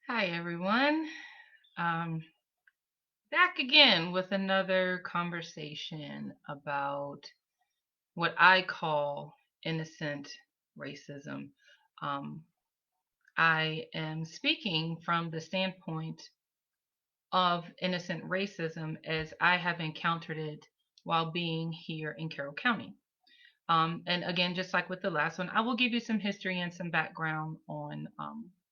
Hi, everyone. Um, Back again with another conversation about what I call innocent racism. Um, I am speaking from the standpoint of innocent racism as I have encountered it while being here in Carroll County. And again, just like with the last one, I will give you some history and some background on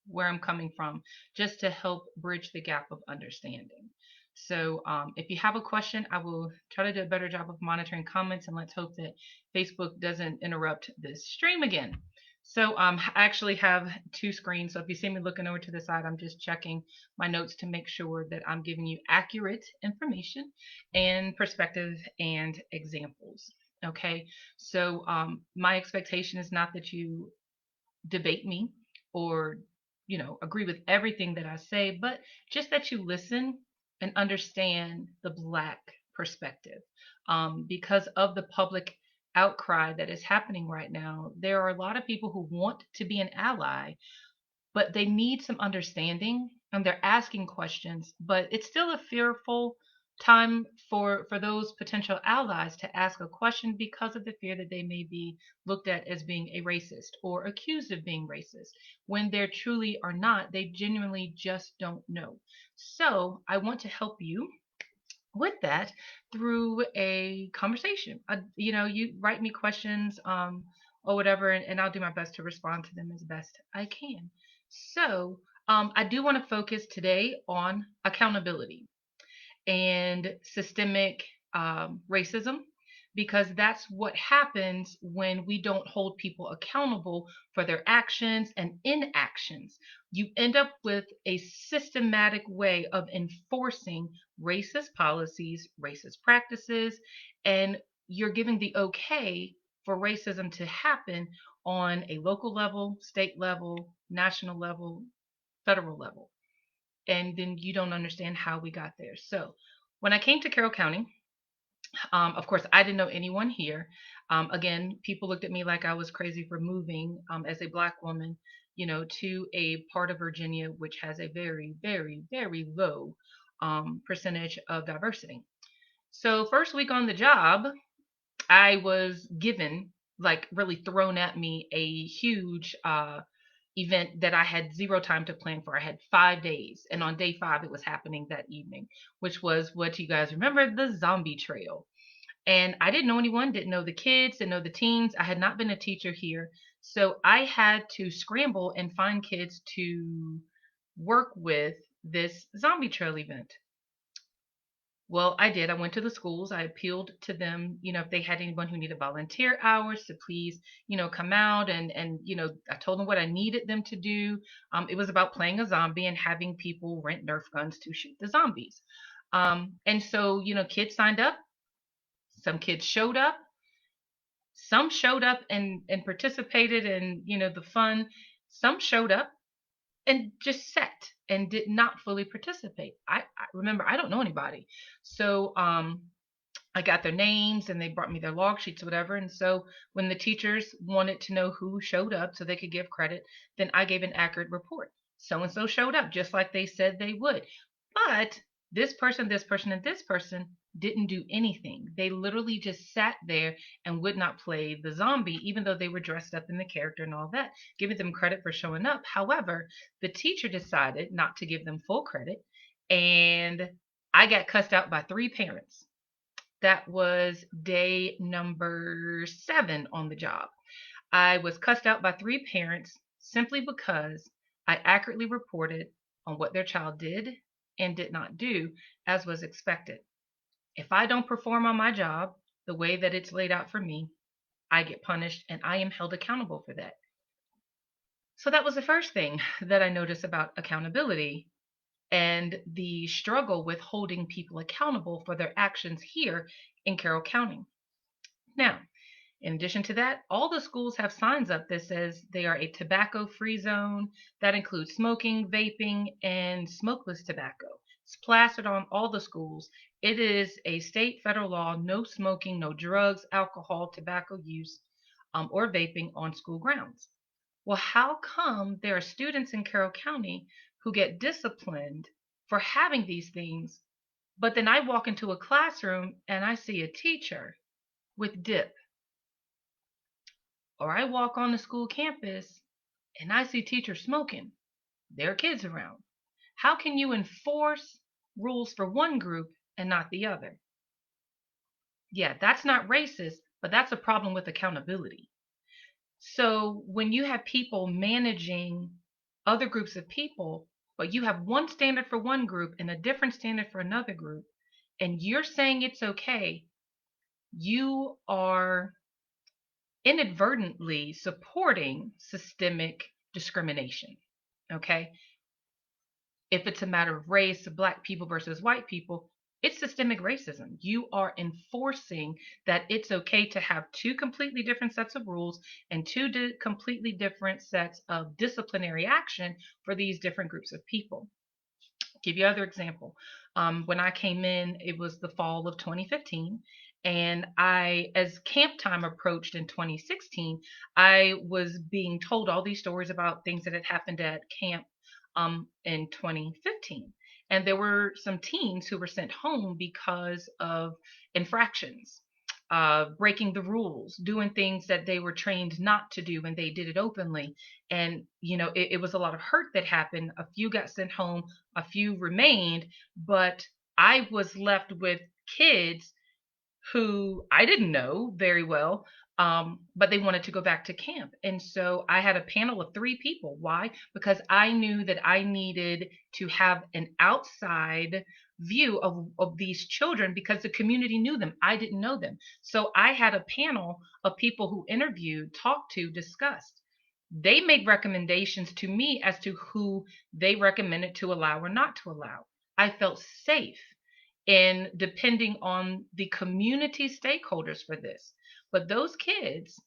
where I'm coming from, just to help bridge the gap of understanding. So, if you have a question, I will try to do a better job of monitoring comments, and let's hope that Facebook doesn't interrupt this stream again. So, I actually have two screens. So, if you see me looking over to the side, I'm just checking my notes to make sure that I'm giving you accurate information and perspective and examples. Okay, so my expectation is not that you debate me or agree with everything that I say, but just that you listen and understand the Black perspective. Because of the public outcry that is happening right now, there are a lot of people who want to be an ally, but they need some understanding and they're asking questions, but it's still a fearful time for those potential allies to ask a question because of the fear that they may be looked at as being a racist or accused of being racist when they truly are not. They genuinely just don't know. So I want to help you with that through a conversation. You write me questions or whatever, and I'll do my best to respond to them as best I can. So I do want to focus today on accountability and systemic racism, because that's what happens when we don't hold people accountable for their actions and inactions. You end up with a systematic way of enforcing racist policies, racist practices, and you're giving the okay for racism to happen on a local level, state level, national level, federal level, and then you don't understand how we got there. So, when I came to Carroll County, of course, I didn't know anyone here. Again, people looked at me like I was crazy for moving as a Black woman, to a part of Virginia which has a very, very, very low percentage of diversity. So, first week on the job, I was given, like, really thrown at me a huge event that I had zero time to plan for. I had 5 days, and on day five, it was happening that evening, which was what you guys remember, the zombie trail. And I didn't know anyone, didn't know the kids, didn't know the teens. I had not been a teacher here. So I had to scramble and find kids to work with this zombie trail event. Well, I did. I went to the schools. I appealed to them, if they had anyone who needed volunteer hours to please, come out, and I told them what I needed them to do. It was about playing a zombie and having people rent Nerf guns to shoot the zombies. And so, kids signed up. Some kids showed up. Some showed up and participated in, the fun. Some showed up and just sat and did not fully participate. I remember, I don't know anybody. So I got their names and they brought me their log sheets or whatever. And so when the teachers wanted to know who showed up so they could give credit, then I gave an accurate report. So and so showed up just like they said they would. But this person, and this person didn't do anything. They literally just sat there and would not play the zombie, even though they were dressed up in the character and all that, giving them credit for showing up. However, the teacher decided not to give them full credit, and I got cussed out by three parents. That was day number 7 on the job. I was cussed out by three parents simply because I accurately reported on what their child did and did not do as was expected. If I don't perform on my job the way that it's laid out for me, I get punished and I am held accountable for that. So that was the first thing that I noticed about accountability and the struggle with holding people accountable for their actions here in Carroll County. Now, in addition to that, all the schools have signs up that says they are a tobacco-free zone. That includes smoking, vaping, and smokeless tobacco. It's plastered on all the schools. It is a state federal law: no smoking, no drugs, alcohol, tobacco use, or vaping on school grounds. Well, how come there are students in Carroll County who get disciplined for having these things, but then I walk into a classroom and I see a teacher with dip, or I walk on the school campus and I see teachers smoking. There are kids around. How can you enforce rules for one group and not the other? Yeah, that's not racist, but that's a problem with accountability. So when you have people managing other groups of people, but you have one standard for one group and a different standard for another group, and you're saying it's okay, you are inadvertently supporting systemic discrimination. Okay. If it's a matter of race, black people versus white people, it's systemic racism. You are enforcing that it's okay to have two completely different sets of rules and two completely different sets of disciplinary action for these different groups of people. Give you another example. When I came in, it was the fall of 2015. And as camp time approached in 2016, I was being told all these stories about things that had happened at camp in 2015. And there were some teens who were sent home because of infractions, breaking the rules, doing things that they were trained not to do, and they did it openly. And, it was a lot of hurt that happened. A few got sent home, a few remained, but I was left with kids who I didn't know very well, but they wanted to go back to camp. And so I had a panel of three people. Why? Because I knew that I needed to have an outside view of these children because the community knew them. I didn't know them. So I had a panel of people who interviewed, talked to, discussed. They made recommendations to me as to who they recommended to allow or not to allow. I felt safe in depending on the community stakeholders for this. But those kids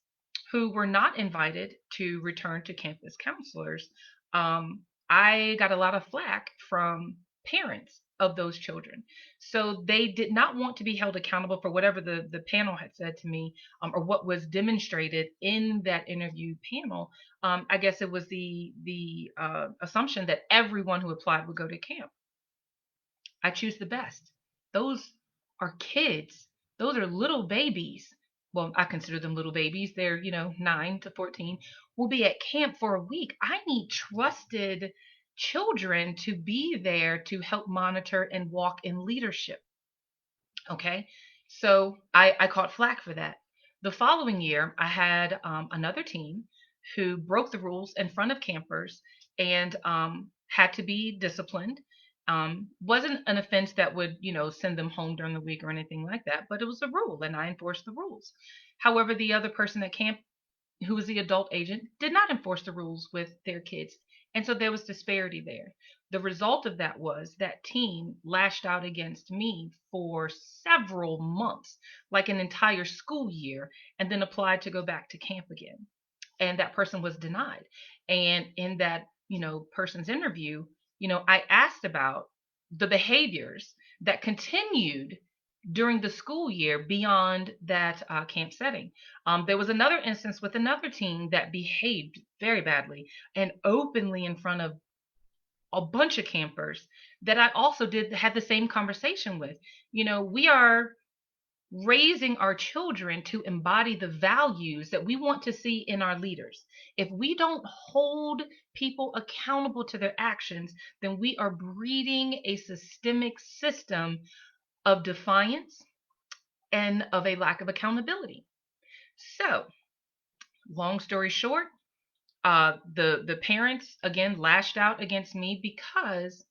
who were not invited to return to campus counselors, I got a lot of flack from parents of those children. So they did not want to be held accountable for whatever the panel had said to me, or what was demonstrated in that interview panel. I guess it was the assumption that everyone who applied would go to camp. I choose the best. Those are kids. Those are little babies. Well, I consider them little babies. They're, 9 to 14. Will be at camp for a week. I need trusted children to be there to help monitor and walk in leadership. Okay. So I caught flack for that. The following year, I had another team who broke the rules in front of campers and had to be disciplined. Wasn't an offense that would, send them home during the week or anything like that, but it was a rule and I enforced the rules. However, the other person at camp, who was the adult agent, did not enforce the rules with their kids. And so there was disparity there. The result of that was that teen lashed out against me for several months, like an entire school year, and then applied to go back to camp again. And that person was denied. And in that, person's interview, I asked about the behaviors that continued during the school year beyond that camp setting. There was another instance with another teen that behaved very badly and openly in front of a bunch of campers that I also did had the same conversation with. We are raising our children to embody the values that we want to see in our leaders. If we don't hold people accountable to their actions, then we are breeding a systemic system of defiance and of a lack of accountability. So, long story short, the parents again lashed out against me because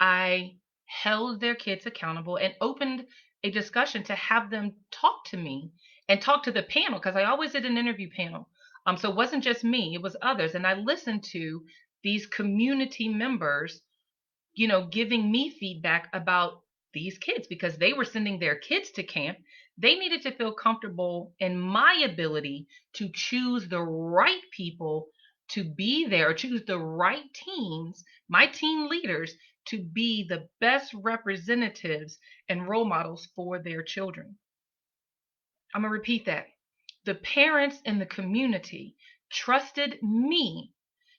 I held their kids accountable and opened a discussion to have them talk to me and talk to the panel because I always did an interview panel. So it wasn't just me, it was others. And I listened to these community members, giving me feedback about these kids because they were sending their kids to camp. They needed to feel comfortable in my ability to choose the right people to be there, or choose the right teams, my team leaders, to be the best representatives and role models for their children. I'm going to repeat that. The parents in the community trusted me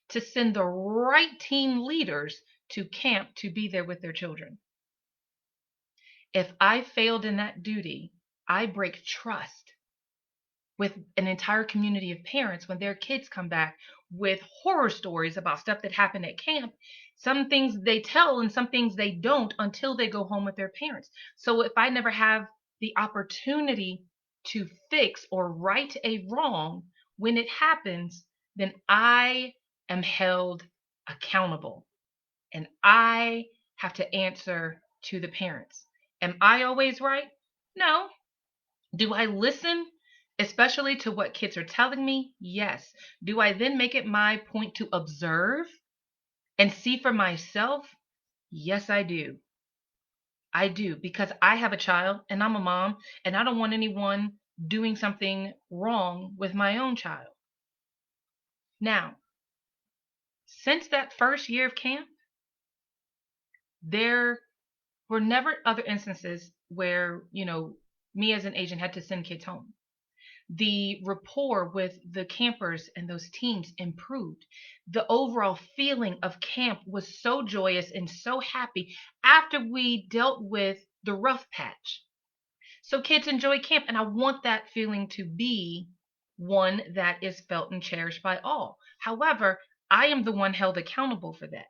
to send the right team leaders to camp to be there with their children. If I failed in that duty, I break trust with an entire community of parents when their kids come back with horror stories about stuff that happened at camp. Some things they tell and some things they don't until they go home with their parents. So if I never have the opportunity to fix or right a wrong when it happens, then I am held accountable and I have to answer to the parents. Am I always right? No. Do I listen, especially to what kids are telling me? Yes. Do I then make it my point to observe and see for myself? Yes, I do. I do, because I have a child and I'm a mom and I don't want anyone doing something wrong with my own child. Now, since that first year of camp, there were never other instances where, me as an agent had to send kids home. The rapport with the campers and those teams improved. The overall feeling of camp was so joyous and so happy after we dealt with the rough patch. So kids enjoy camp, and I want that feeling to be one that is felt and cherished by all. However, I am the one held accountable for that.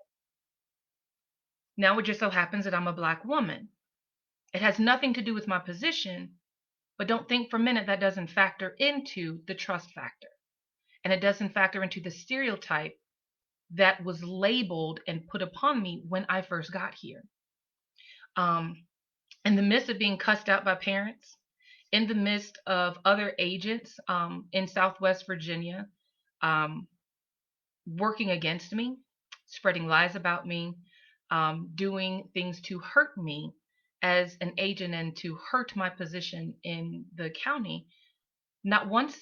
Now, it just so happens that I'm a Black woman. It has nothing to do with my position, but don't think for a minute that doesn't factor into the trust factor. And it doesn't factor into the stereotype that was labeled and put upon me when I first got here. In the midst of being cussed out by parents, in the midst of other agents in Southwest Virginia working against me, spreading lies about me, doing things to hurt me as an agent and to hurt my position in the county, not once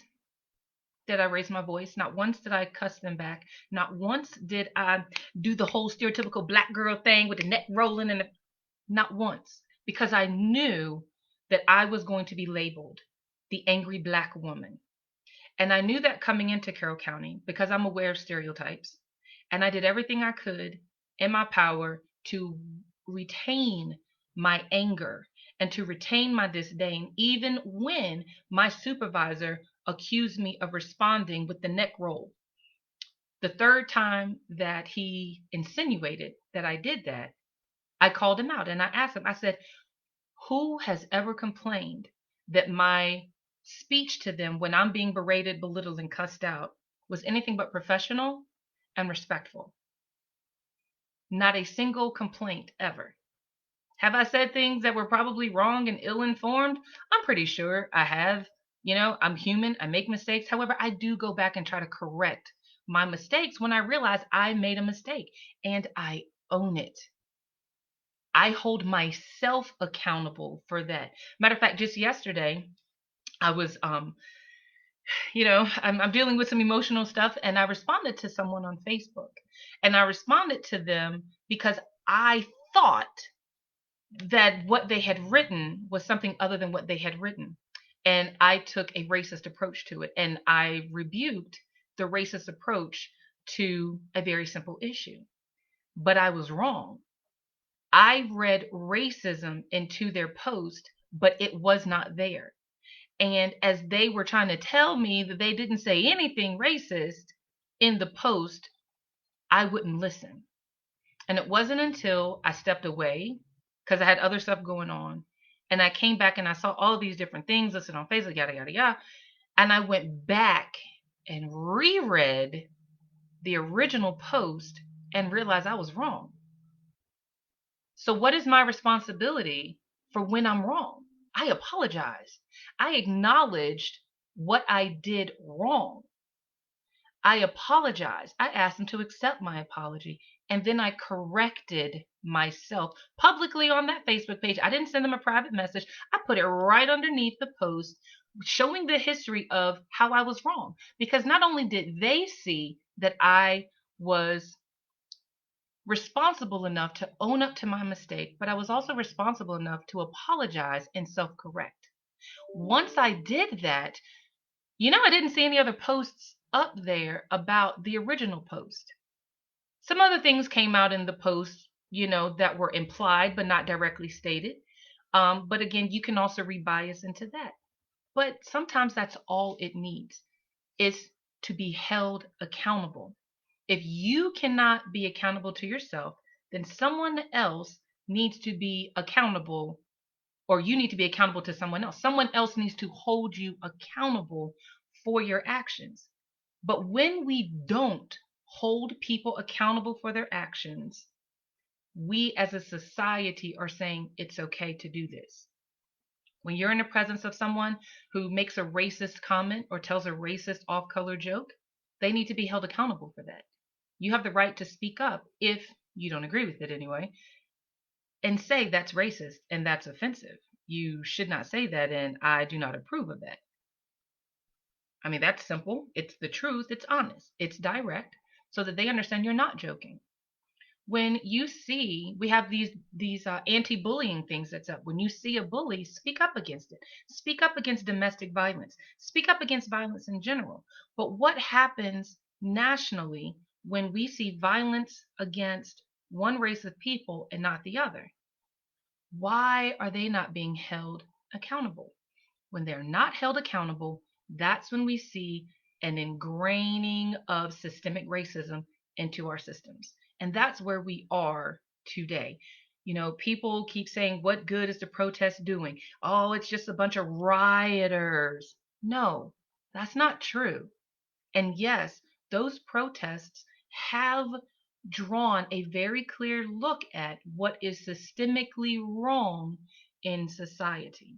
did I raise my voice. Not once did I cuss them back. Not once did I do the whole stereotypical Black girl thing with the neck rolling and not once, because I knew that I was going to be labeled the angry Black woman. And I knew that coming into Carroll County because I'm aware of stereotypes. And I did everything I could in my power to retain my anger and to retain my disdain, even when my supervisor accused me of responding with the neck roll. The third time that he insinuated that I did that, I called him out and I asked him, I said, who has ever complained that my speech to them when I'm being berated, belittled, and cussed out was anything but professional and respectful? Not a single complaint ever. Have I said things that were probably wrong and ill informed? I'm pretty sure I have. I'm human, I make mistakes. However, I do go back and try to correct my mistakes when I realize I made a mistake, and I own it. I hold myself accountable for that. Matter of fact, just yesterday, I was, I'm dealing with some emotional stuff, and I responded to someone on Facebook, and I responded to them because I thought that what they had written was something other than what they had written. And I took a racist approach to it, and I rebuked the racist approach to a very simple issue. But I was wrong. I read racism into their post, but it was not there. And as they were trying to tell me that they didn't say anything racist in the post, I wouldn't listen. And it wasn't until I stepped away because I had other stuff going on. And I came back and I saw all these different things listed on Facebook, yada, yada, yada. And I went back and reread the original post and realized I was wrong. So, what is my responsibility for when I'm wrong? I apologized. I acknowledged what I did wrong. I apologized. I asked them to accept my apology. And then I corrected myself publicly on that Facebook page. I didn't send them a private message. I put it right underneath the post, showing the history of how I was wrong. Because not only did they see that I was responsible enough to own up to my mistake, but I was also responsible enough to apologize and self correct. Once I did that, I didn't see any other posts up there about the original post. Some other things came out in the post, that were implied but not directly stated. But again, you can also read bias into that. But sometimes that's all it needs, is to be held accountable. If you cannot be accountable to yourself, then someone else needs to be accountable, or you need to be accountable to someone else. Someone else needs to hold you accountable for your actions. But when we don't hold people accountable for their actions, we as a society are saying it's okay to do this. When you're in the presence of someone who makes a racist comment or tells a racist off color joke, they need to be held accountable for that. You have the right to speak up if you don't agree with it anyway, and say that's racist and that's offensive. You should not say that, and I do not approve of that. I mean, that's simple. It's the truth. It's honest. It's direct, so that they understand you're not joking. When you see, we have these anti-bullying things that's up. When you see a bully, speak up against it. Speak up against domestic violence. Speak up against violence in general. But what happens nationally when we see violence against one race of people and not the other? Why are they not being held accountable? When they're not held accountable, that's when we see an ingraining of systemic racism into our systems. And that's where we are today. People keep saying, what good is the protest doing? Oh, it's just a bunch of rioters. No, that's not true. And yes, those protests have drawn a very clear look at what is systemically wrong in society.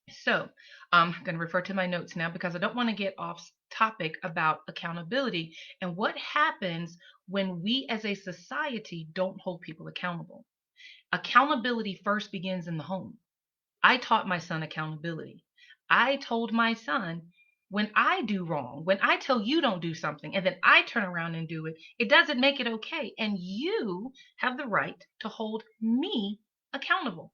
So I'm going to refer to my notes now because I don't want to get off topic about accountability and what happens when we as a society don't hold people accountable. Accountability first begins in the home. I taught my son accountability. I told my son, when I do wrong, when I tell you don't do something and then I turn around and do it, it doesn't make it okay. And you have the right to hold me accountable.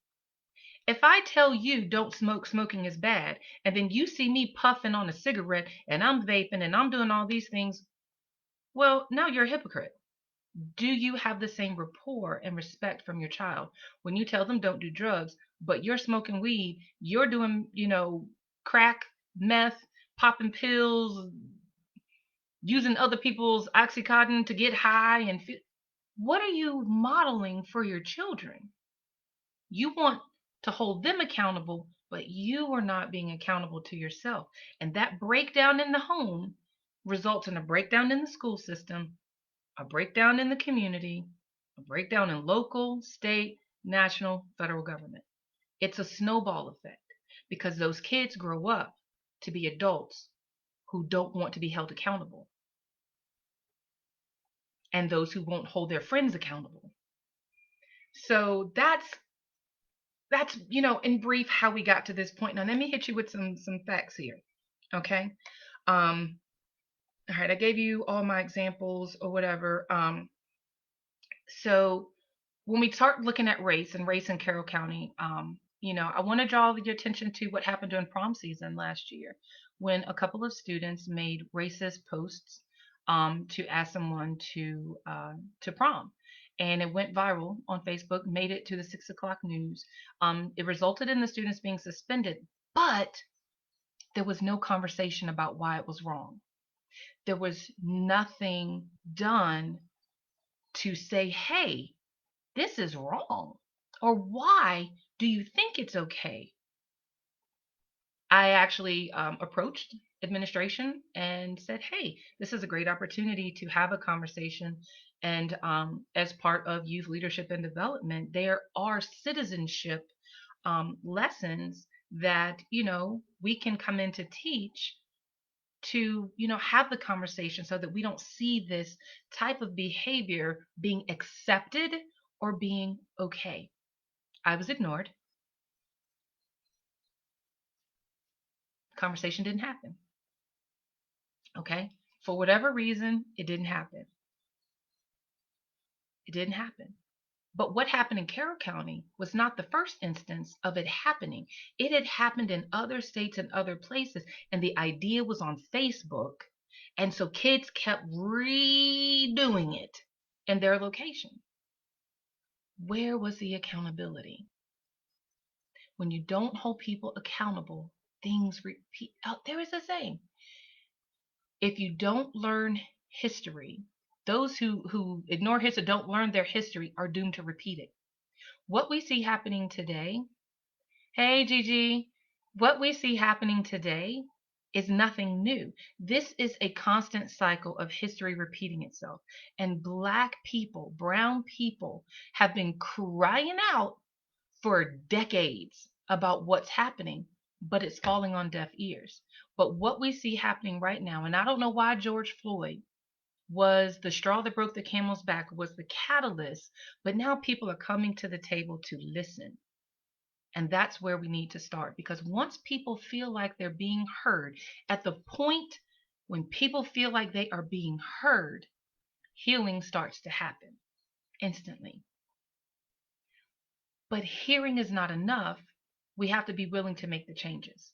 If I tell you don't smoke, smoking is bad, and then you see me puffing on a cigarette and I'm vaping and I'm doing all these things, well, now you're a hypocrite. Do you have the same rapport and respect from your child when you tell them don't do drugs, but you're smoking weed, you're doing, crack, meth, popping pills, using other people's oxycontin to get high and feel, what are you modeling for your children? You want to hold them accountable, but you are not being accountable to yourself. And that breakdown in the home results in a breakdown in the school system, a breakdown in the community, a breakdown in local, state, national, federal government. It's a snowball effect because those kids grow up to be adults who don't want to be held accountable, and those who won't hold their friends accountable. So that's in brief how we got to this point. Now let me hit you with some facts here. Okay. All right, I gave you all my examples or whatever. So when we start looking at race and race in Carroll County, I want to draw your attention to what happened during prom season last year when a couple of students made racist posts to ask someone to prom. And it went viral on Facebook, made it to the 6 o'clock news. It resulted in the students being suspended, but there was no conversation about why it was wrong. There was nothing done to say, hey, this is wrong, or why do you think it's okay? I actually approached administration and said, hey, this is a great opportunity to have a conversation. And as part of youth leadership and development, there are citizenship lessons that, we can come in to teach to, have the conversation so that we don't see this type of behavior being accepted or being okay. I was ignored. Conversation didn't happen. Okay. For whatever reason, it didn't happen. It didn't happen. But what happened in Carroll County was not the first instance of it happening. It had happened in other states and other places, and the idea was on Facebook. And so kids kept redoing it. in their location. Where was the accountability? When you don't hold people accountable, things repeat. Oh, there is a saying: if you don't learn history, those who ignore history, don't learn their history, are doomed to repeat it. What we see happening today, hey Gigi, what we see happening today is nothing new. This is a constant cycle of history repeating itself. And Black people, brown people, have been crying out for decades about what's happening, but it's falling on deaf ears. But what we see happening right now, and I don't know why George Floyd was the straw that broke the camel's back, was the catalyst, but now people are coming to the table to listen. And that's where we need to start, because once people feel like they're being heard, at the point when people feel like they are being heard, healing starts to happen instantly. But hearing is not enough. We have to be willing to make the changes.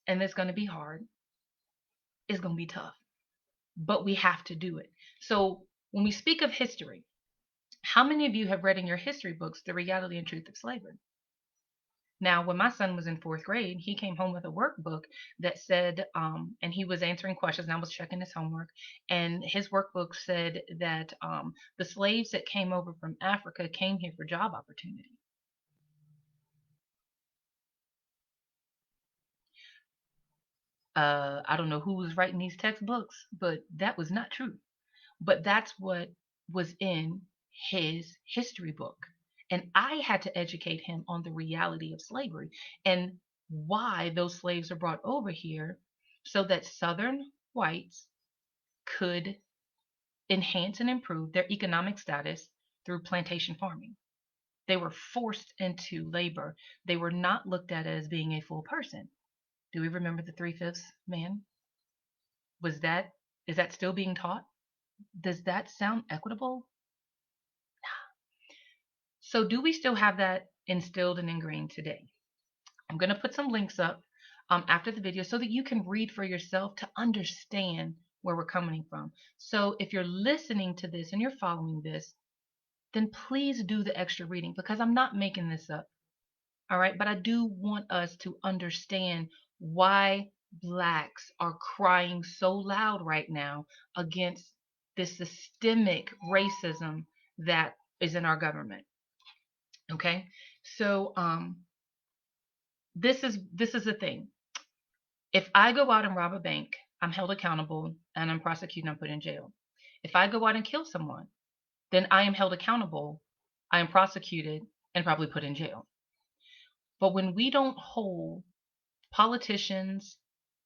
And it's going to be hard. It's going to be tough. But we have to do it. So when we speak of history, how many of you have read in your history books The Reality and Truth of Slavery? Now, when my son was in fourth grade, he came home with a workbook that said, and he was answering questions, and I was checking his homework, and his workbook said that the slaves that came over from Africa came here for job opportunity. I don't know who was writing these textbooks, but that was not true. But that's what was in his history book. And I had to educate him on the reality of slavery and why those slaves are brought over here so that Southern whites could enhance and improve their economic status through plantation farming. They were forced into labor. They were not looked at as being a full person. Do we remember the three-fifths man? Was that, is that still being taught? Does that sound equitable? So do we still have that instilled and ingrained today? I'm going to put some links up after the video so that you can read for yourself to understand where we're coming from. So if you're listening to this and you're following this, then please do the extra reading, because I'm not making this up. All right. But I do want us to understand why Blacks are crying so loud right now against this systemic racism that is in our government. Okay. So this is the thing. If I go out and rob a bank, I'm held accountable and I'm prosecuted and I'm put in jail. If I go out and kill someone, then I am held accountable, I am prosecuted, and probably put in jail. But when we don't hold politicians,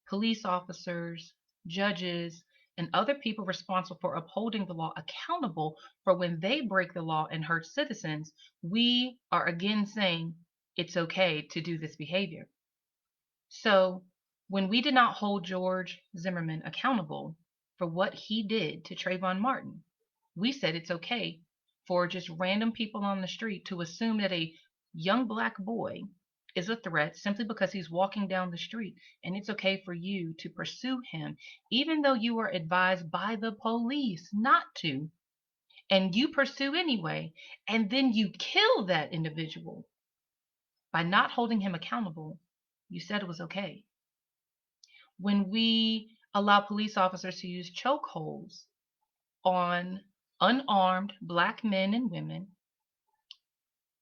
police officers, judges, and other people responsible for upholding the law accountable for when they break the law and hurt citizens, we are again saying it's okay to do this behavior. So when we did not hold George Zimmerman accountable for what he did to Trayvon Martin, we said it's okay for just random people on the street to assume that a young Black boy is a threat simply because he's walking down the street, and it's okay for you to pursue him even though you are advised by the police not to, and you pursue anyway, and then you kill that individual. By not holding him accountable, you said it was okay. When we allow police officers to use chokeholds on unarmed Black men and women,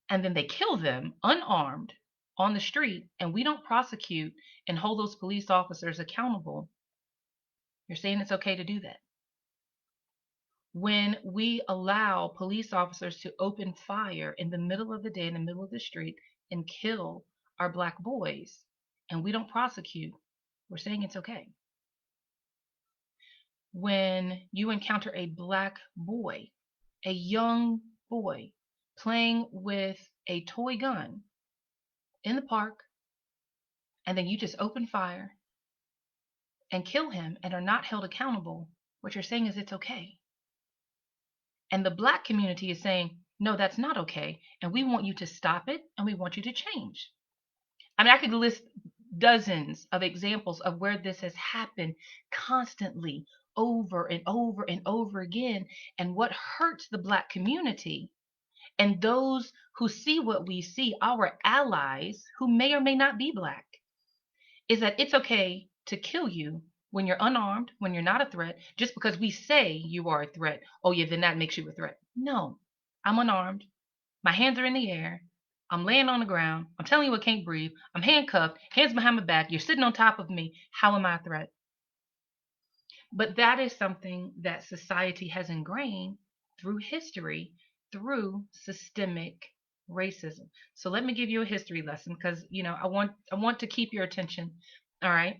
and then they kill them unarmed on the street, and we don't prosecute and hold those police officers accountable, you're saying it's okay to do that. When we allow police officers to open fire in the middle of the day, in the middle of the street, and kill our Black boys, and we don't prosecute, we're saying it's okay. When you encounter a Black boy, a young boy, playing with a toy gun in the park, and then you just open fire and kill him and are not held accountable, what you're saying is it's okay. And the Black community is saying, no, that's not okay. And we want you to stop it, and we want you to change. I mean, I could list dozens of examples of where this has happened constantly over and over and over again. And what hurts the Black community and those who see what we see, our allies who may or may not be Black, is that it's okay to kill you when you're unarmed, when you're not a threat, just because we say you are a threat. Oh, yeah, then that makes you a threat. No, I'm unarmed. My hands are in the air. I'm laying on the ground. I'm telling you I can't breathe. I'm handcuffed, hands behind my back. You're sitting on top of me. How am I a threat? But that is something that society has ingrained through history, through systemic racism. So let me give you a history lesson because I want to keep your attention. All right.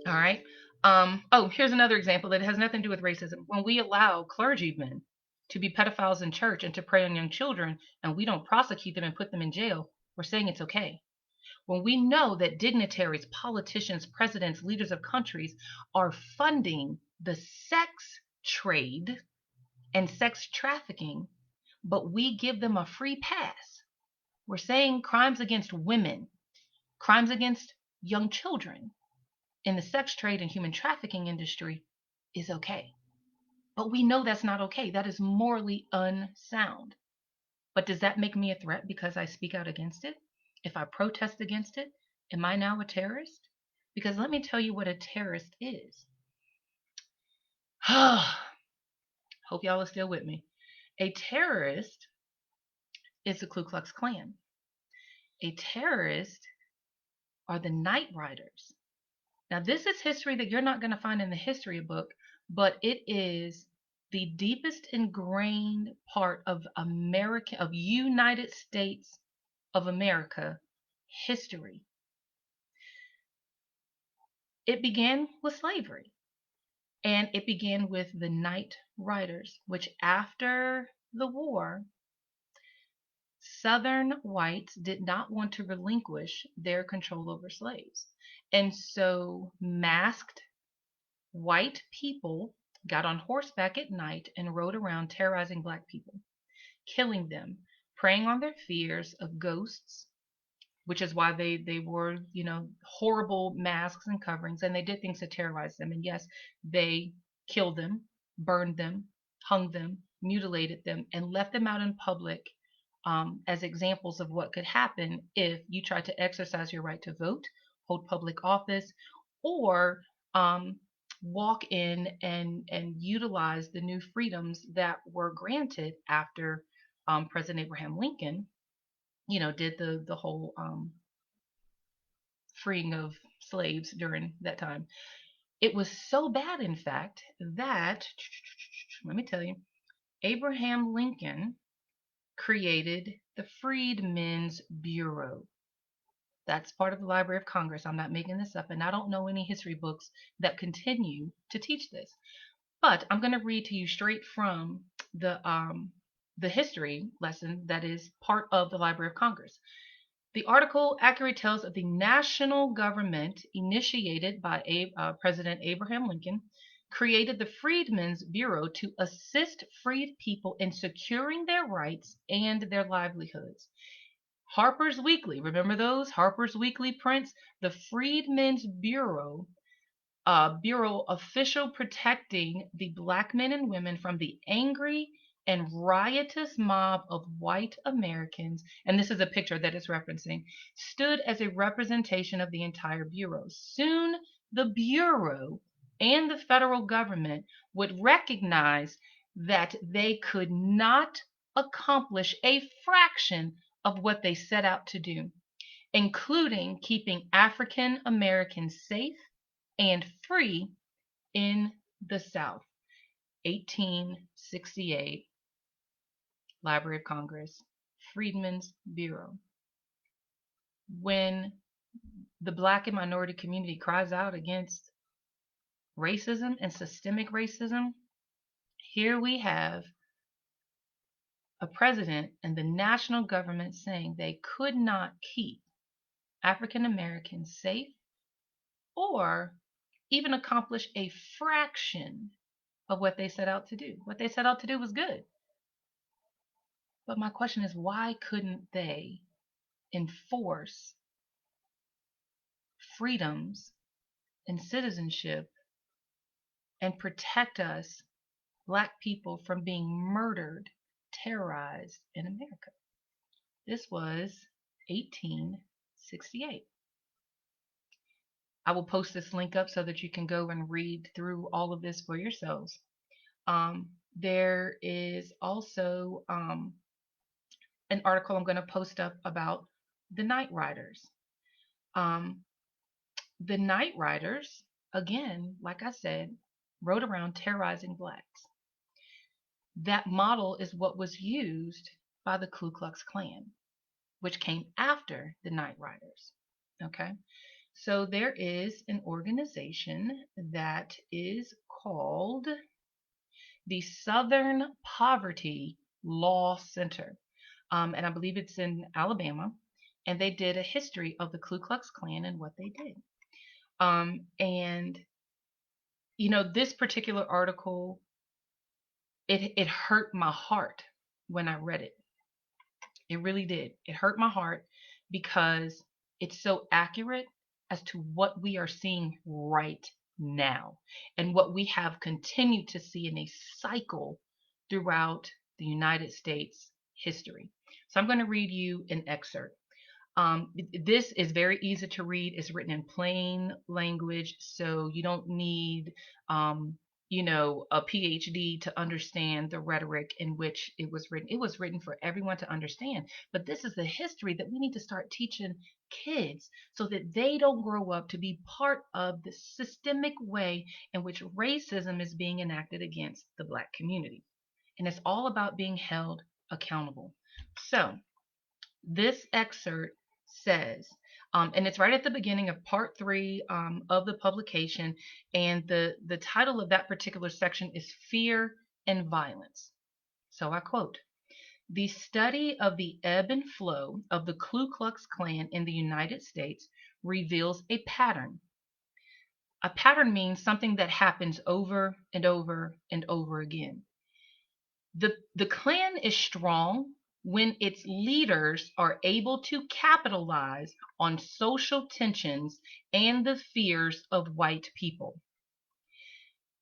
All right. Oh, here's another example that has nothing to do with racism. When we allow clergymen to be pedophiles in church and to prey on young children, and we don't prosecute them and put them in jail, we're saying it's okay. When we know that dignitaries, politicians, presidents, leaders of countries are funding the sex trade and sex trafficking, but we give them a free pass, we're saying crimes against women, crimes against young children in the sex trade and human trafficking industry is okay. But we know that's not okay. That is morally unsound. But does that make me a threat because I speak out against it? If I protest against it, am I now a terrorist? Because let me tell you what a terrorist is. Hope y'all are still with me. A terrorist is the Ku Klux Klan. A terrorist are the Night Riders. Now, this is history that you're not going to find in the history book, but it is the deepest ingrained part of America, of United States of America history. It began with slavery, and it began with the Night Riders, which after the war, Southern whites did not want to relinquish their control over slaves. And so masked white people got on horseback at night and rode around terrorizing Black people, killing them, preying on their fears of ghosts, which is why they wore, horrible masks and coverings, and they did things to terrorize them. And yes, they killed them, burned them, hung them, mutilated them, and left them out in public as examples of what could happen if you tried to exercise your right to vote, hold public office, or um, walk in and utilize the new freedoms that were granted after President Abraham Lincoln, did the whole freeing of slaves during that time. It was so bad, in fact, that, let me tell you, Abraham Lincoln created the Freedmen's Bureau. That's part of the Library of Congress. I'm not making this up, and I don't know any history books that continue to teach this. But I'm going to read to you straight from the history lesson that is part of the Library of Congress. The article accurately tells of the national government initiated by President Abraham Lincoln created the Freedmen's Bureau to assist freed people in securing their rights and their livelihoods. Harper's Weekly, remember those? Harper's Weekly prints the Freedmen's Bureau, bureau official protecting the Black men and women from the angry and riotous mob of white Americans, and this is a picture that it's referencing, stood as a representation of the entire Bureau. Soon the Bureau and the federal government would recognize that they could not accomplish a fraction of what they set out to do, including keeping African Americans safe and free in the South. 1868, Library of Congress, Freedmen's Bureau. When the Black and minority community cries out against racism and systemic racism, here we have a president and the national government saying they could not keep African Americans safe or even accomplish a fraction of what they set out to do. What they set out to do was good. But my question is, why couldn't they enforce freedoms and citizenship and protect us, Black people, from being murdered, terrorized in America. This was 1868. I will post this link up so that you can go and read through all of this for yourselves. There is also an article I'm going to post up about the Night Riders. Um, the Night Riders, again, like I said, rode around terrorizing blacks. That model is what was used by the Ku Klux Klan, which came after the Night Riders. Okay, so there is an organization that is called the Southern Poverty Law Center, and I believe it's in Alabama. And they did a history of the Ku Klux Klan and what they did. And this particular article, it hurt my heart when I read it. It really did. It hurt my heart because it's so accurate as to what we are seeing right now and what we have continued to see in a cycle throughout the United States history. So I'm going to read you an excerpt. This is very easy to read. It's written in plain language, so you don't need, a PhD to understand the rhetoric in which it was written. It was written for everyone to understand. But this is the history that we need to start teaching kids so that they don't grow up to be part of the systemic way in which racism is being enacted against the Black community. And it's all about being held accountable. So, this excerpt says, and it's right at the beginning of part 3 of the publication, and the title of that particular section is Fear and Violence. So I quote, "The study of the ebb and flow of the Ku Klux Klan in the United States reveals a pattern. A pattern means something that happens over and over and over again. The Klan is strong when its leaders are able to capitalize on social tensions and the fears of white people.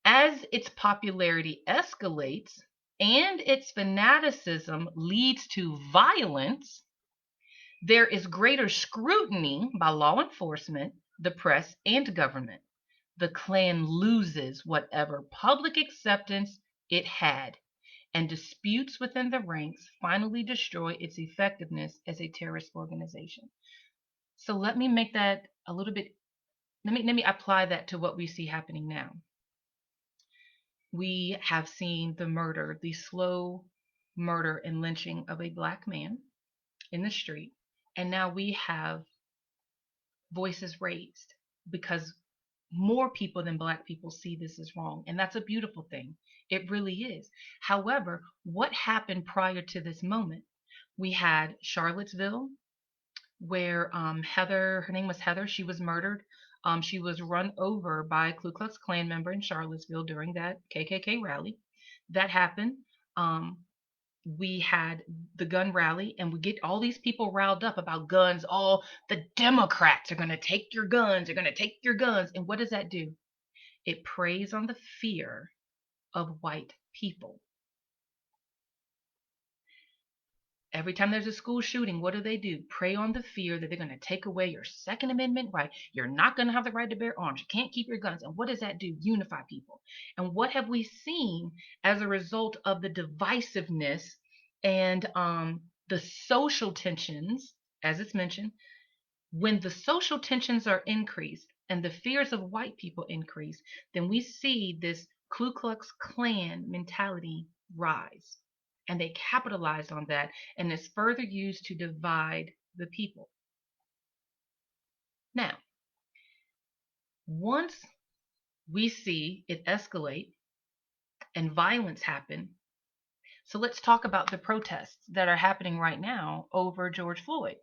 As its popularity escalates and its fanaticism leads to violence, there is greater scrutiny by law enforcement, the press, and government. The Klan loses whatever public acceptance it had, and disputes within the ranks finally destroy its effectiveness as a terrorist organization." So let me make that a little bit, let me apply that to what we see happening now. We have seen the murder, the slow murder and lynching of a Black man in the street, and now we have voices raised because more people than Black people see this as wrong. And that's a beautiful thing. It really is. However, what happened prior to this moment? We had Charlottesville, where Heather, her name was Heather, she was murdered. She was run over by a Ku Klux Klan member in Charlottesville during that KKK rally. That happened. We had the gun rally, and we get all these people riled up about guns. All the Democrats are going to take your guns, they're going to take your guns. And what does that do? It preys on the fear of white people. Every time there's a school shooting, what do? Prey on the fear that they're going to take away your Second Amendment right. You're not going to have the right to bear arms. You can't keep your guns. And what does that do? Unify people. And what have we seen as a result of the divisiveness and the social tensions, as it's mentioned? When the social tensions are increased and the fears of white people increase, then we see this Ku Klux Klan mentality rise. And they capitalized on that, and it's further used to divide the people. Now, once we see it escalate and violence happen, so let's talk about the protests that are happening right now over George Floyd.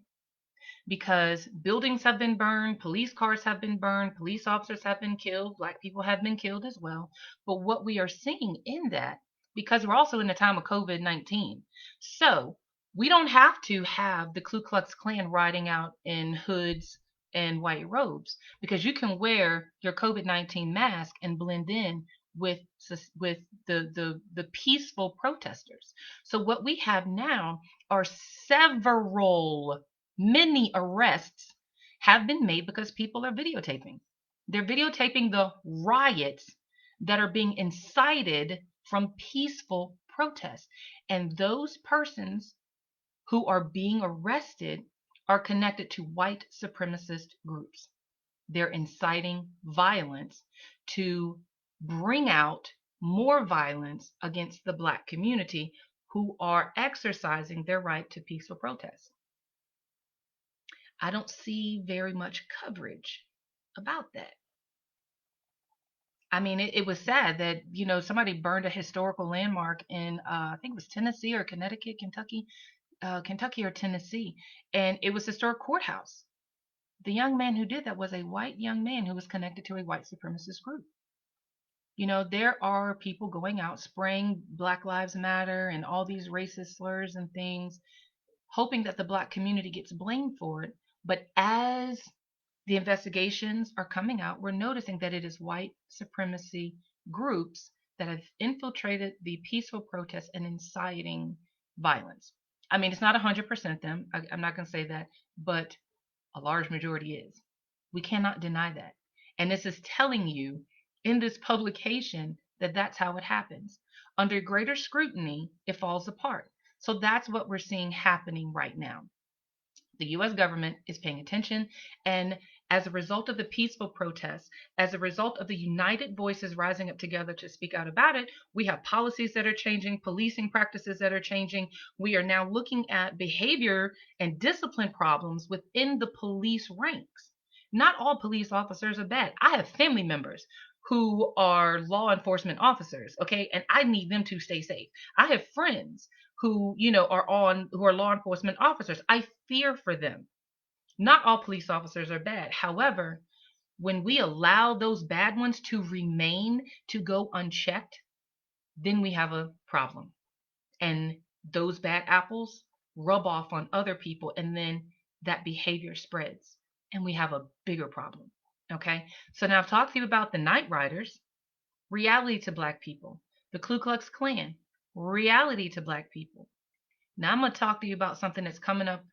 Because buildings have been burned, police cars have been burned, police officers have been killed, Black people have been killed as well. But what we are seeing in that, because we're also in the time of COVID-19, so we don't have to have the Ku Klux Klan riding out in hoods and white robes, because you can wear your COVID-19 mask and blend in with the peaceful protesters. So what we have now are many arrests have been made because people are videotaping. They're videotaping the riots that are being incited from peaceful protests. And those persons who are being arrested are connected to white supremacist groups. They're inciting violence to bring out more violence against the Black community who are exercising their right to peaceful protest. I don't see very much coverage about that. I mean, it was sad that, somebody burned a historical landmark in, I think it was Tennessee or Connecticut, Kentucky, Kentucky or Tennessee, and it was historic courthouse. The young man who did that was a white young man who was connected to a white supremacist group. There are people going out spraying Black Lives Matter and all these racist slurs and things, hoping that the Black community gets blamed for it. But as the investigations are coming out, we're noticing that it is white supremacy groups that have infiltrated the peaceful protests and inciting violence. I mean, it's not 100% them. I'm not going to say that, but a large majority is. We cannot deny that. And this is telling you in this publication that that's how it happens. Under greater scrutiny, it falls apart. So that's what we're seeing happening right now. The US government is paying attention, and as a result of the peaceful protests, as a result of the united voices rising up together to speak out about it, we have policies that are changing, policing practices that are changing. We are now looking at behavior and discipline problems within the police ranks. Not all police officers are bad. I have family members who are law enforcement officers, okay, and I need them to stay safe. I have friends who are law enforcement officers. I fear for them. Not all police officers are bad. However, when we allow those bad ones to remain, to go unchecked, then we have a problem. And those bad apples rub off on other people, and then that behavior spreads, and we have a bigger problem. Okay, so now I've talked to you about the Night Riders, reality to Black people, the Ku Klux Klan, reality to Black people. Now I'm going to talk to you about something that's coming up.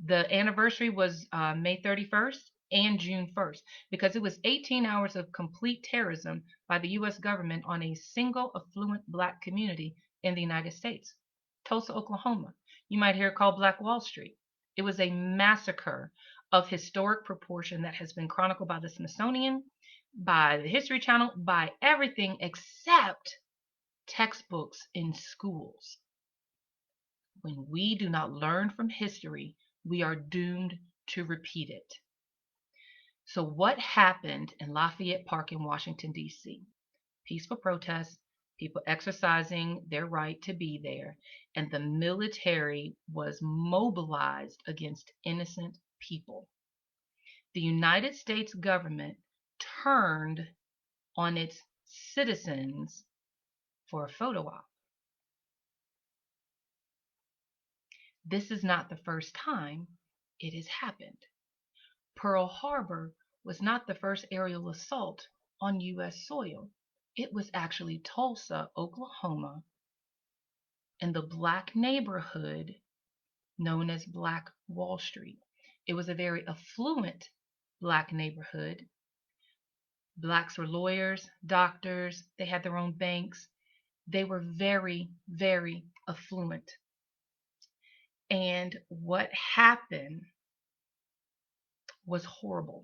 The anniversary was May 31st and June 1st, because it was 18 hours of complete terrorism by the U.S. government on a single affluent Black community in the United States, Tulsa, Oklahoma. You might hear it called Black Wall Street. It was a massacre of historic proportion that has been chronicled by the Smithsonian, by the History Channel, by everything except textbooks in schools. When we do not learn from history, we are doomed to repeat it. So what happened in Lafayette Park in Washington, D.C.? Peaceful protests, people exercising their right to be there, and the military was mobilized against innocent people. The United States government turned on its citizens for a photo op. This is not the first time it has happened. Pearl Harbor was not the first aerial assault on U.S. soil. It was actually Tulsa, Oklahoma, in the Black neighborhood known as Black Wall Street. It was a very affluent Black neighborhood. Blacks were lawyers, doctors, they had their own banks. They were very, very affluent. And what happened was horrible.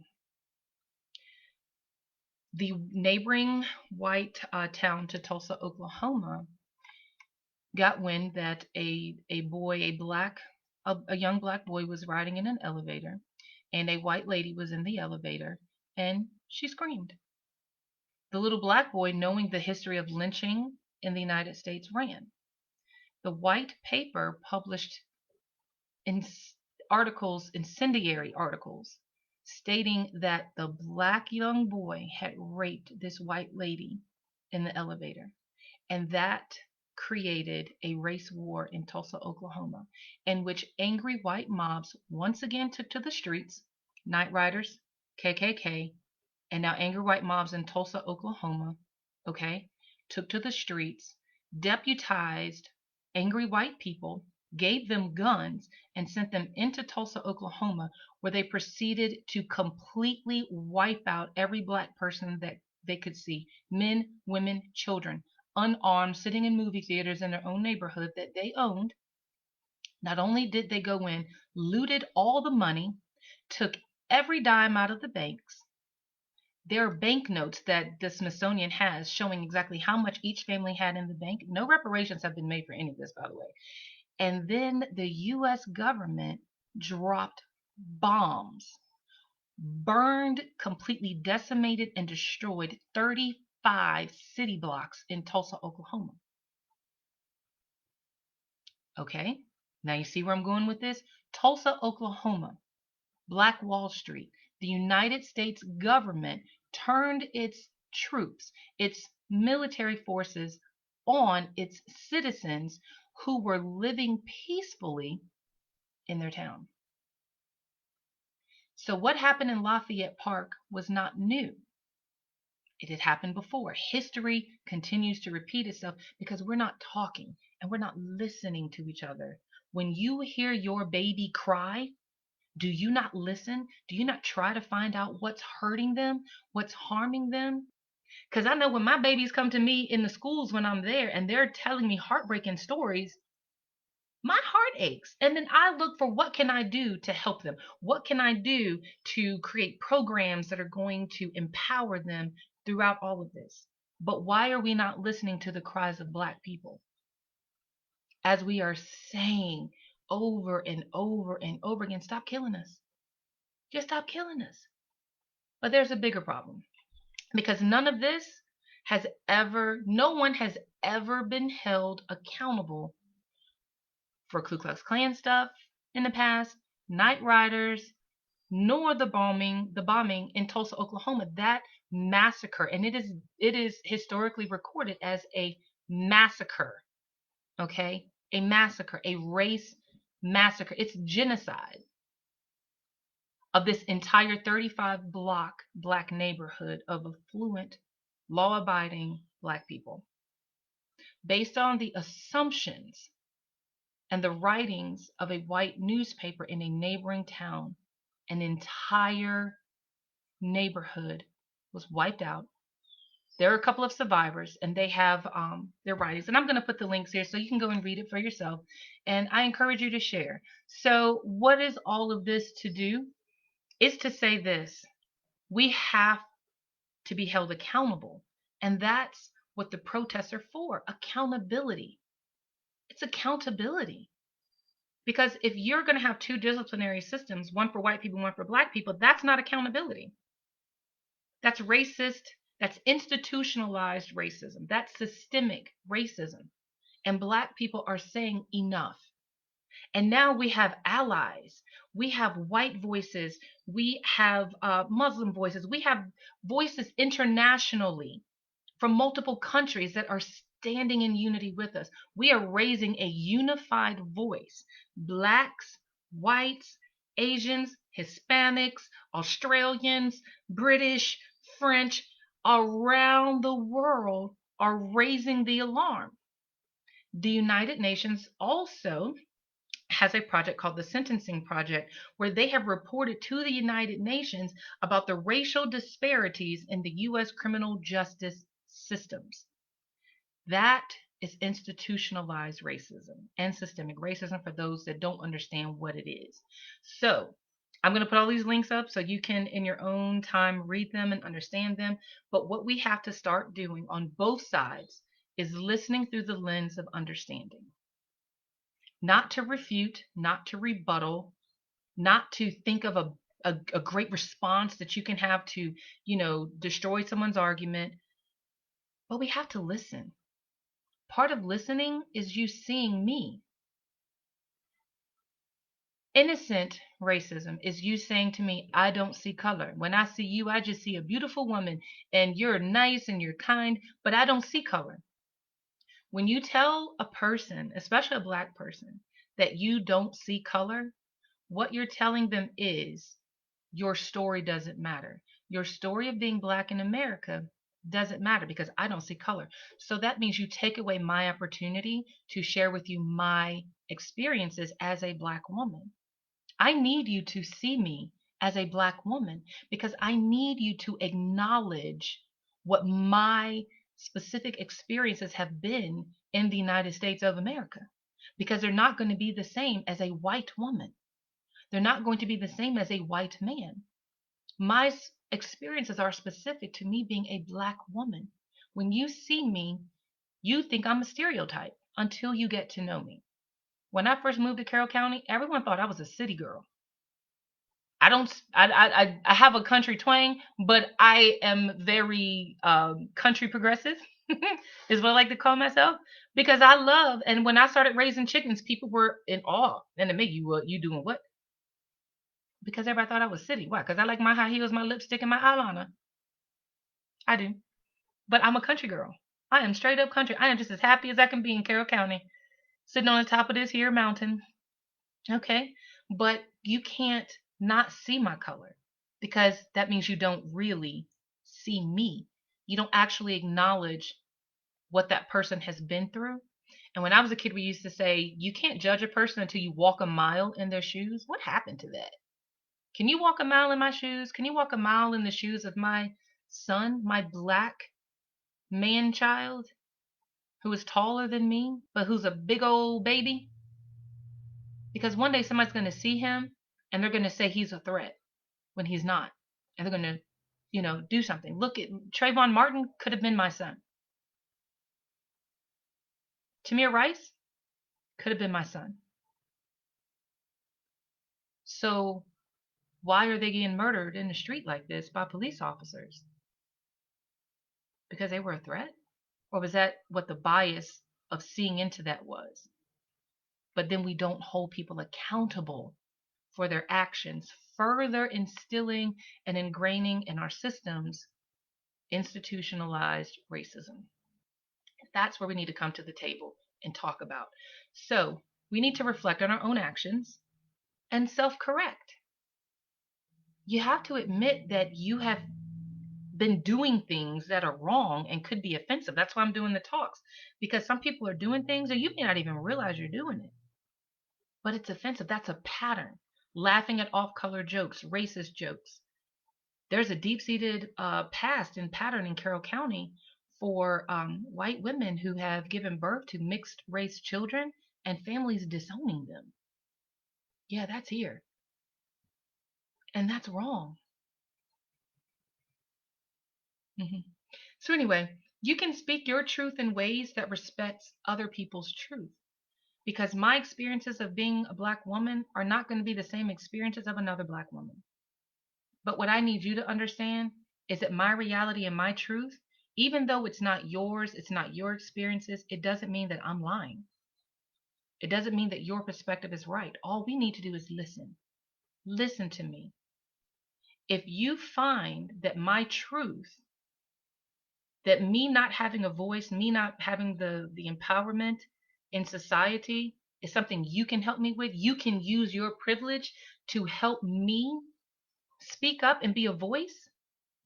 The neighboring white town to Tulsa, Oklahoma, got wind that a young black boy was riding in an elevator, and a white lady was in the elevator, and she screamed. The little black boy, knowing the history of lynching in the United States, ran. The white paper published in incendiary articles, stating that the black young boy had raped this white lady in the elevator. And that created a race war in Tulsa, Oklahoma, in which angry white mobs once again took to the streets, Night Riders, KKK, and now angry white mobs in Tulsa, Oklahoma, okay? took to the streets, deputized angry white people, gave them guns, and sent them into Tulsa, Oklahoma, where they proceeded to completely wipe out every black person that they could see, men, women, children, unarmed, sitting in movie theaters in their own neighborhood that they owned. Not only did they go in, looted all the money, took every dime out of the banks. There are banknotes that the Smithsonian has showing exactly how much each family had in the bank. No reparations have been made for any of this, by the way. And then the US government dropped bombs, burned, completely decimated, and destroyed 35 city blocks in Tulsa, Oklahoma. Okay, now you see where I'm going with this? Tulsa, Oklahoma, Black Wall Street. The United States government turned its troops, its military forces, on its citizens who were living peacefully in their town. So what happened in Lafayette Park was not new. It had happened before. History continues to repeat itself because we're not talking and we're not listening to each other. When you hear your baby cry, do you not listen? Do you not try to find out what's hurting them, what's harming them? Because I know when my babies come to me in the schools when I'm there and they're telling me heartbreaking stories, my heart aches. And then I look for what can I do to help them? What can I do to create programs that are going to empower them throughout all of this? But why are we not listening to the cries of Black people? As we are saying over and over and over again, stop killing us. Just stop killing us. But there's a bigger problem because none of this has ever, no one has ever been held accountable for Ku Klux Klan stuff in the past, Night Riders, nor the bombing in Tulsa, Oklahoma. That massacre, and it is historically recorded as a massacre. Okay, a massacre, a race massacre. It's genocide of this entire 35 block Black neighborhood of affluent, law abiding Black people, based on the assumptions and the writings of a white newspaper in a neighboring town. An entire neighborhood was wiped out. There are a couple of survivors, and they have their writings. And I'm going to put the links here so you can go and read it for yourself. And I encourage you to share. So, what is all of this to do? Is to say this: we have to be held accountable. And that's what the protests are for: accountability. It's accountability. Because if you're going to have two disciplinary systems, one for white people, one for Black people, that's not accountability. That's racist. That's institutionalized racism. That's systemic racism. And Black people are saying enough. And now we have allies. We have white voices. We have Muslim voices. We have voices internationally from multiple countries that are standing in unity with us. We are raising a unified voice. Blacks, whites, Asians, Hispanics, Australians, British, French, around the world are raising the alarm. The United Nations also has a project called the Sentencing Project, where they have reported to the United Nations about the racial disparities in the US criminal justice systems. That is institutionalized racism and systemic racism for those that don't understand what it is. So, I'm going to put all these links up so you can, in your own time, read them and understand them. But what we have to start doing on both sides is listening through the lens of understanding. Not to refute, not to rebuttal, not to think of a great response that you can have to, destroy someone's argument. But we have to listen. Part of listening is you seeing me. Innocent racism is you saying to me, I don't see color. When I see you, I just see a beautiful woman and you're nice and you're kind, but I don't see color. When you tell a person, especially a Black person, that you don't see color, what you're telling them is your story doesn't matter. Your story of being Black in America Doesn't matter because I don't see color. So that means you take away my opportunity to share with you my experiences as a Black woman. I need you to see me as a Black woman because I need you to acknowledge what my specific experiences have been in the United States of America because they're not going to be the same as a white woman. They're not going to be the same as a white man. My experiences are specific to me being a Black woman. When you see me, you think I'm a stereotype until you get to know me. When I first moved to Carroll County, everyone thought I was a city girl. I don't. I have a country twang, but I am very country progressive, is what I like to call myself because I love. And when I started raising chickens, people were in awe. And to me, you doing what? Because everybody thought I was city. Why? Because I like my high heels, my lipstick, and my eyeliner. I do. But I'm a country girl. I am straight up country. I am just as happy as I can be in Carroll County, sitting on the top of this here mountain. Okay. But you can't not see my color because that means you don't really see me. You don't actually acknowledge what that person has been through. And when I was a kid, we used to say, you can't judge a person until you walk a mile in their shoes. What happened to that? Can you walk a mile in my shoes? Can you walk a mile in the shoes of my son, my Black man child, who is taller than me, but who's a big old baby? Because one day somebody's going to see him and they're going to say he's a threat when he's not. And they're going to, do something. Look at Trayvon Martin could have been my son. Tamir Rice could have been my son. So why are they getting murdered in the street like this by police officers? Because they were a threat? Or was that what the bias of seeing into that was? But then we don't hold people accountable for their actions, further instilling and ingraining in our systems institutionalized racism. That's where we need to come to the table and talk about. So we need to reflect on our own actions and self correct. You have to admit that you have been doing things that are wrong and could be offensive. That's why I'm doing the talks because some people are doing things and you may not even realize you're doing it, but it's offensive. That's a pattern. Laughing at off color jokes, racist jokes. There's a deep seated past and pattern in Carroll County for white women who have given birth to mixed race children and families disowning them. Yeah, that's here. And that's wrong. Mhm. So, anyway, you can speak your truth in ways that respects other people's truth. Because my experiences of being a Black woman are not going to be the same experiences of another Black woman. But what I need you to understand is that my reality and my truth, even though it's not yours, it's not your experiences, it doesn't mean that I'm lying. It doesn't mean that your perspective is right. All we need to do is listen. Listen to me. If you find that my truth, that me not having a voice, me not having the empowerment in society is something you can help me with, you can use your privilege to help me speak up and be a voice,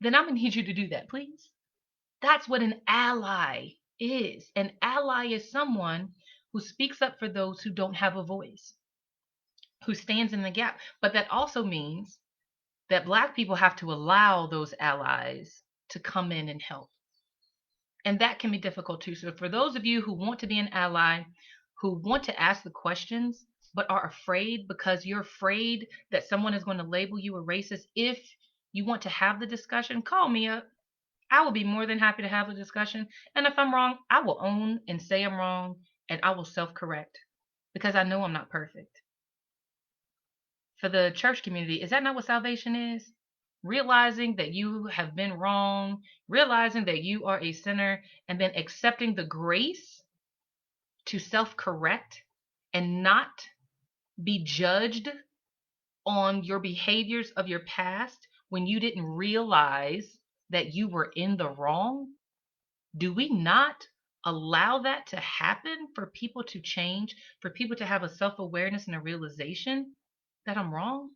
then I'm going to need you to do that, please. That's what an ally is. An ally is someone who speaks up for those who don't have a voice, who stands in the gap. But that also means that Black people have to allow those allies to come in and help. And that can be difficult too. So, for those of you who want to be an ally, who want to ask the questions, but are afraid because you're afraid that someone is going to label you a racist, if you want to have the discussion, call me up. I will be more than happy to have a discussion. And if I'm wrong, I will own and say I'm wrong and I will self correct because I know I'm not perfect. For the church community, is that not what salvation is? Realizing that you have been wrong, realizing that you are a sinner, and then accepting the grace to self correct and not be judged on your behaviors of your past when you didn't realize that you were in the wrong. Do we not allow that to happen for people to change, for people to have a self awareness and a realization that I'm wrong?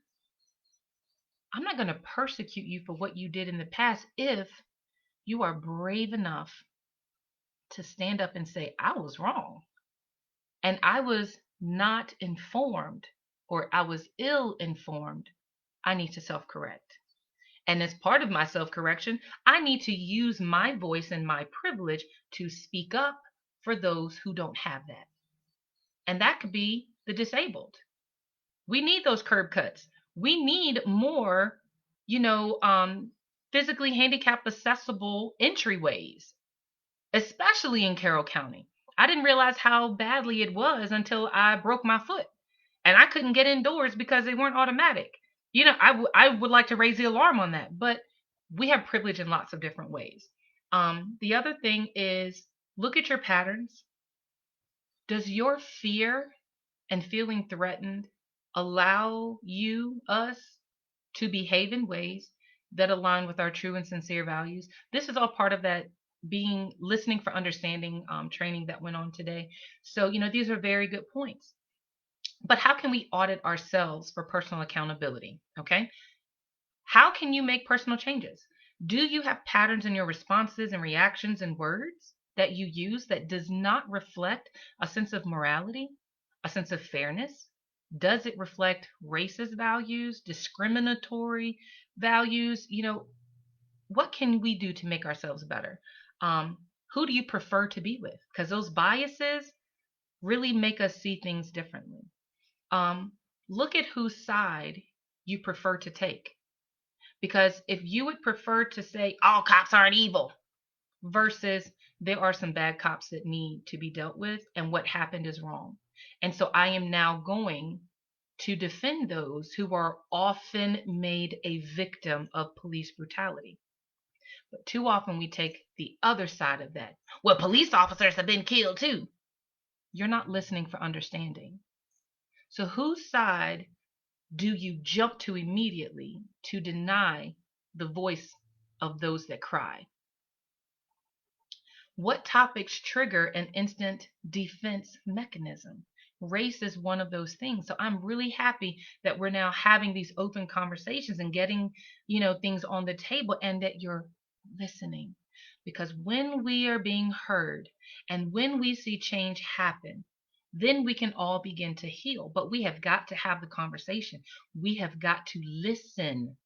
I'm not going to persecute you for what you did in the past if You are brave enough to stand up and say, I was wrong and I was not informed or I was ill informed. I need to self correct. And as part of my self correction, I need to use my voice and my privilege to speak up for those who don't have that. And that could be the disabled. We need those curb cuts. We need more, you know, physically handicapped accessible entryways, especially in Carroll County. I didn't realize how badly it was until I broke my foot and I couldn't get indoors because they weren't automatic. I would like to raise the alarm on that, but we have privilege in lots of different ways. The other thing is look at your patterns. Does your fear and feeling threatened allow us to behave in ways that align with our true and sincere values? This is all part of that being listening for understanding training that went on today. So, these are very good points. But how can we audit ourselves for personal accountability? Okay. How can you make personal changes? Do you have patterns in your responses and reactions and words that you use that does not reflect a sense of morality, a sense of fairness? Does it reflect racist values, discriminatory values? What can we do to make ourselves better? Um, who do you prefer to be with? Because those biases really make us see things differently. Um, look at whose side you prefer to take. Because if you would prefer to say all cops aren't evil versus there are some bad cops that need to be dealt with and what happened is wrong. And so I am now going to defend those who are often made a victim of police brutality. But too often we take the other side of that. Well, police officers have been killed too. You're not listening for understanding. So whose side do you jump to immediately to deny the voice of those that cry? What topics trigger an instant defense mechanism? Race is one of those things. So I'm really happy that we're now having these open conversations and getting, things on the table and that you're listening. Because when we are being heard and when we see change happen, then we can all begin to heal. But we have got to have the conversation. We have got to listen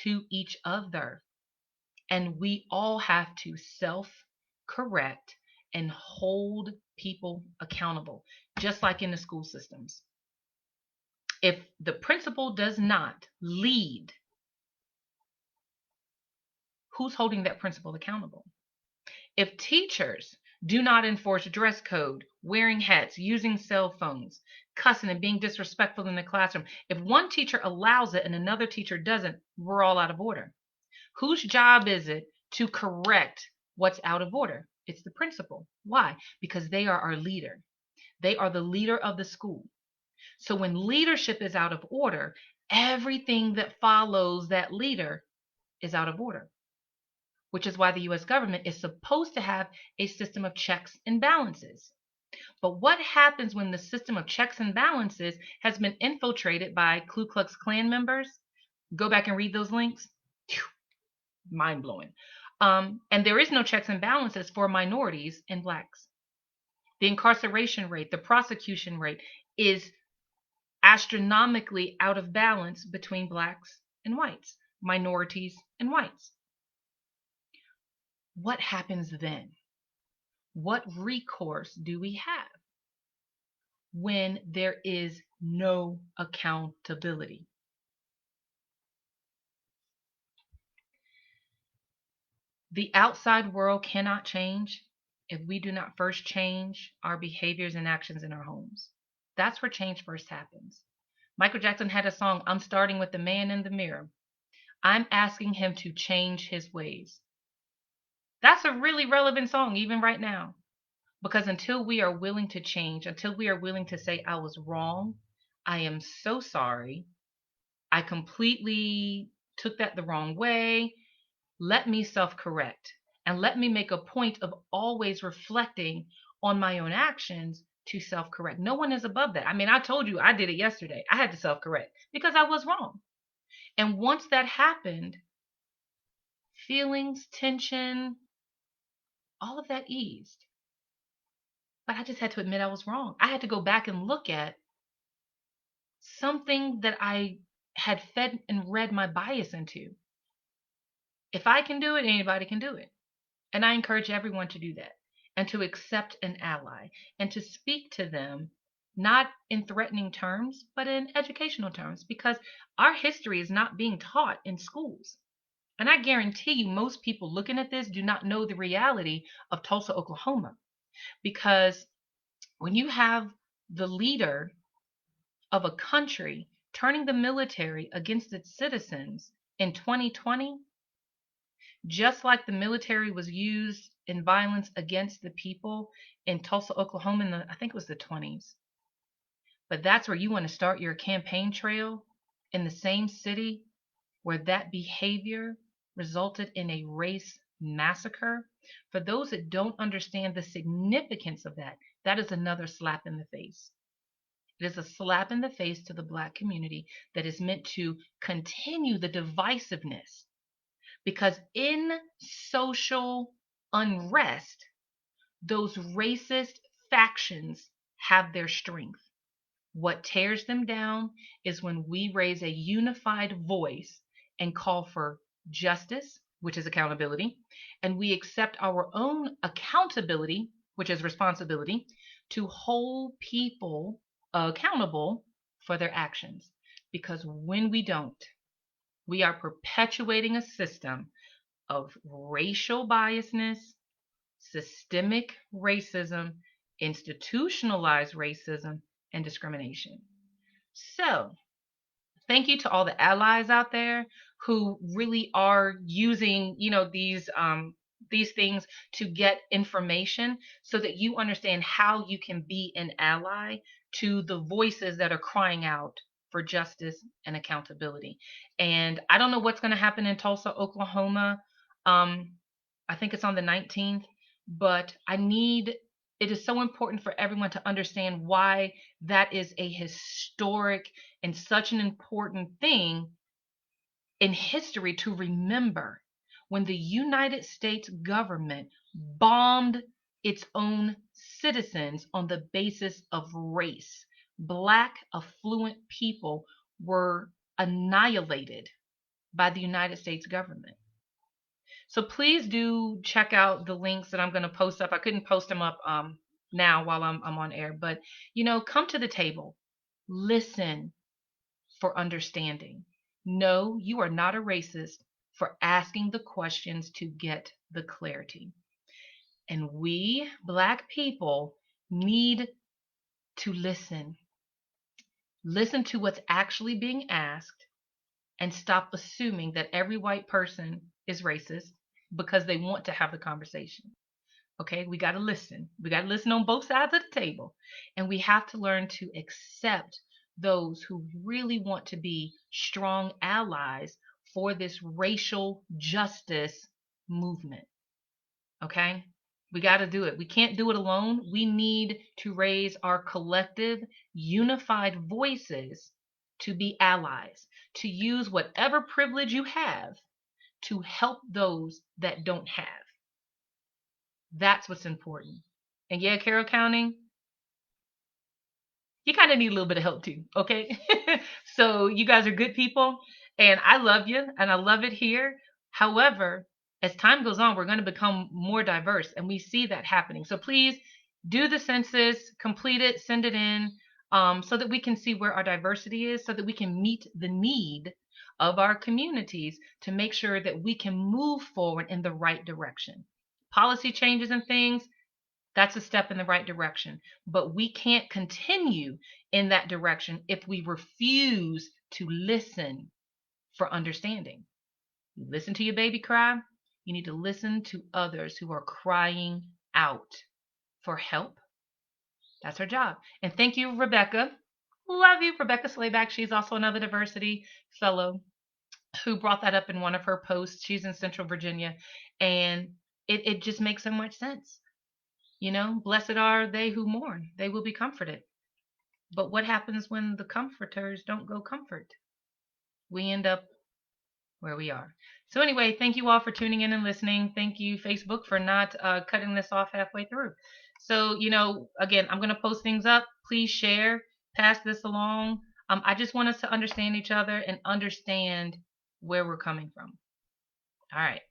to each other. And we all have to self correct and hold people accountable, just like in the school systems. If the principal does not lead, who's holding that principal accountable? If teachers do not enforce dress code, wearing hats, using cell phones, cussing and being disrespectful in the classroom, if one teacher allows it and another teacher doesn't, we're all out of order. Whose job is it to correct what's out of order? It's the principal. Why? Because they are our leader. They are the leader of the school. So when leadership is out of order, everything that follows that leader is out of order, which is why the US government is supposed to have a system of checks and balances. But what happens when the system of checks and balances has been infiltrated by Ku Klux Klan members? Go back and read those links. Mind blowing. And there is no checks and balances for minorities and blacks. The incarceration rate, the prosecution rate is astronomically out of balance between blacks and whites, minorities and whites. What happens then? What recourse do we have when there is no accountability? The outside world cannot change if we do not first change our behaviors and actions in our homes. That's where change first happens. Michael Jackson had a song, I'm starting with the man in the mirror. I'm asking him to change his ways. That's a really relevant song, even right now. Because until we are willing to change, until we are willing to say, I was wrong, I am so sorry, I completely took that the wrong way, let me self correct and let me make a point of always reflecting on my own actions to self correct. No one is above that. I mean, I told you I did it yesterday. I had to self correct because I was wrong. And once that happened, feelings, tension, all of that eased. But I just had to admit I was wrong. I had to go back and look at something that I had fed and read my bias into. If I can do it, anybody can do it. And I encourage everyone to do that and to accept an ally and to speak to them not in threatening terms, but in educational terms, because our history is not being taught in schools. And I guarantee you, most people looking at this do not know the reality of Tulsa, Oklahoma, because when you have the leader of a country turning the military against its citizens in 2020, just like the military was used in violence against the people in Tulsa, Oklahoma in the, I think it was the 20s. But that's where you want to start your campaign trail, in the same city where that behavior resulted in a race massacre. For those that don't understand the significance of that, that is another slap in the face. It is a slap in the face to the Black community that is meant to continue the divisiveness, because in social unrest, those racist factions have their strength. What tears them down is when we raise a unified voice and call for justice, which is accountability, and we accept our own accountability, which is responsibility, to hold people accountable for their actions. Because when we don't, we are perpetuating a system of racial biasness, systemic racism, institutionalized racism, and discrimination. So, thank you to all the allies out there who really are using, these things to get information so that you understand how you can be an ally to the voices that are crying out for justice and accountability. And I don't know what's going to happen in Tulsa, Oklahoma. Um, I think it's on the 19th, but it is so important for everyone to understand why that is a historic and such an important thing in history to remember. When the United States government bombed its own citizens on the basis of race, Black affluent people were annihilated by the United States government. So please do check out the links that I'm going to post up. I couldn't post them up now while I'm on air, but come to the table, listen for understanding. No, you are not a racist for asking the questions to get the clarity. And we Black people need to listen. Listen to what's actually being asked and stop assuming that every white person is racist because they want to have the conversation. Okay, we got to listen. We got to listen on both sides of the table. And we have to learn to accept those who really want to be strong allies for this racial justice movement. Okay, we got to do it. We can't do it alone. We need to raise our collective, unified voices to be allies, to use whatever privilege you have to help those that don't have. That's what's important. And yeah, Carroll County, you kind of need a little bit of help too, okay? So you guys are good people, and I love you, and I love it here. However, as time goes on, we're going to become more diverse, and we see that happening. So please do the census, complete it, send it in, so that we can see where our diversity is, so that we can meet the need of our communities to make sure that we can move forward in the right direction. Policy changes and things, that's a step in the right direction. But we can't continue in that direction if we refuse to listen for understanding. You listen to your baby cry, you need to listen to others who are crying out for help. That's her job. And thank you, Rebecca. Love you, Rebecca Slayback. She's also another diversity fellow who brought that up in one of her posts. She's in Central Virginia. And it just makes so much sense. Blessed are they who mourn, they will be comforted. But what happens when the comforters don't go comfort? We end up where we are. So anyway, thank you all for tuning in and listening. Thank you, Facebook, for not cutting this off halfway through. So, again, I'm going to post things up. Please share, pass this along. I just want us to understand each other and understand where we're coming from. All right.